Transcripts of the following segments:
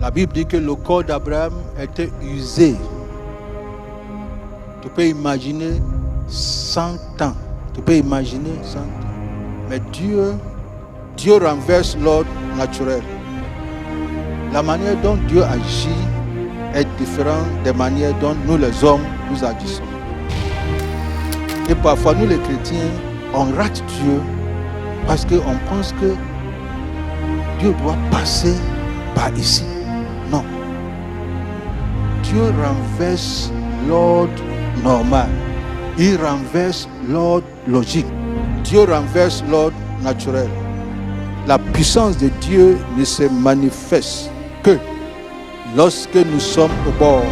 La Bible dit que le corps d'Abraham était usé. Tu peux imaginer 100 ans. Tu peux imaginer 100 ans. Mais Dieu renverse l'ordre naturel. La manière dont Dieu agit est différente des manières dont nous les hommes nous agissons. Et parfois nous les chrétiens, on rate Dieu parce qu'on pense que Dieu doit passer par ici. Non. Dieu renverse l'ordre normal. Il renverse l'ordre logique. Dieu renverse l'ordre naturel. La puissance de Dieu ne se manifeste que lorsque nous sommes au bord,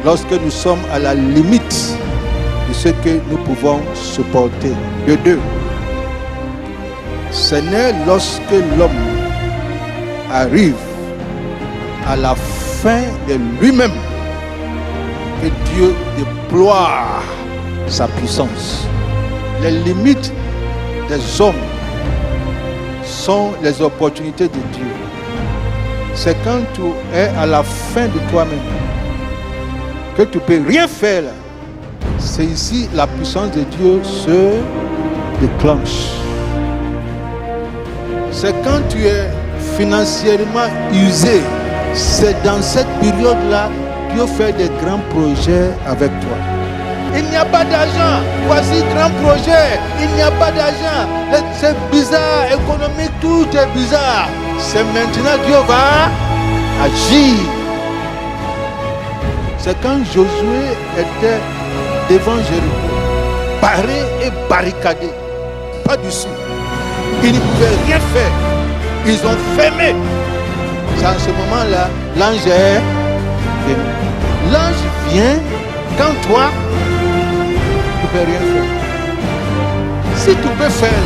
lorsque nous sommes à la limite de ce que nous pouvons supporter. De deux, ce n'est lorsque l'homme arrive à la fin de lui-même que Dieu déploie sa puissance. Les limites des hommes sont les opportunités de Dieu. C'est quand tu es à la fin de toi-même que tu ne peux rien faire là. C'est ici la puissance de Dieu se déclenche. C'est quand tu es financièrement usé. C'est dans cette période-là que Dieu fait des grands projets avec toi. Il n'y a pas d'argent. Voici grand projet. Il n'y a pas d'argent. C'est bizarre. Économique, tout est bizarre. C'est maintenant que Dieu va agir. C'est quand Josué était devant Jéricho, barré et barricadé. Pas du tout. Ils ne pouvaient rien faire. Ils ont fermé. C'est à ce moment-là, l'ange est venu. L'ange vient quand toi, tu ne peux rien faire. Si tu peux faire,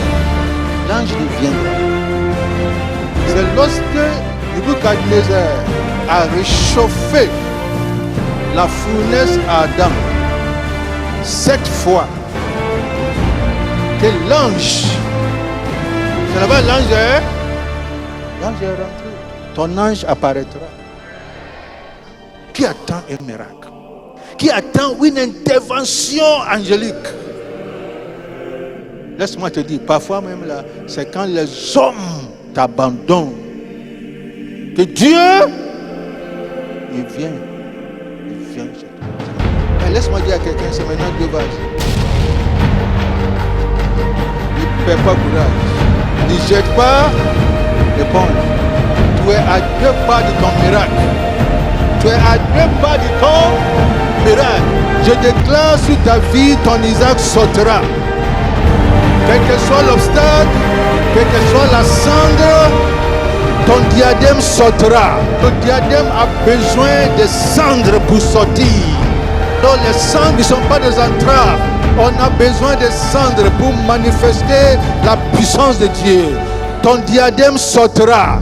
l'ange ne vient pas. C'est lorsque Nebuchadnezzar a réchauffé la fournaise à Adam 7 fois que l'ange, c'est là-bas l'ange est rentré. Ton ange apparaîtra. Qui attend un miracle? Qui attend une intervention angélique? Laisse-moi te dire, parfois même là, c'est quand les hommes t'abandonnent que Dieu, il vient chez toi. Laisse-moi dire à quelqu'un, c'est maintenant Dieu va agir. Ne perds pas courage. Ne jette pas l'éponge. Tu es à 2 pas de ton miracle. Tu es à 2 pas de ton miracle. Je déclare sur ta vie, ton Isaac sautera. Quel que soit l'obstacle, quel que soit la cendre, ton diadème sautera. Ton diadème a besoin de cendres pour sortir. Donc les cendres ne sont pas des entraves. On a besoin de cendres pour manifester la puissance de Dieu. Ton diadème sautera.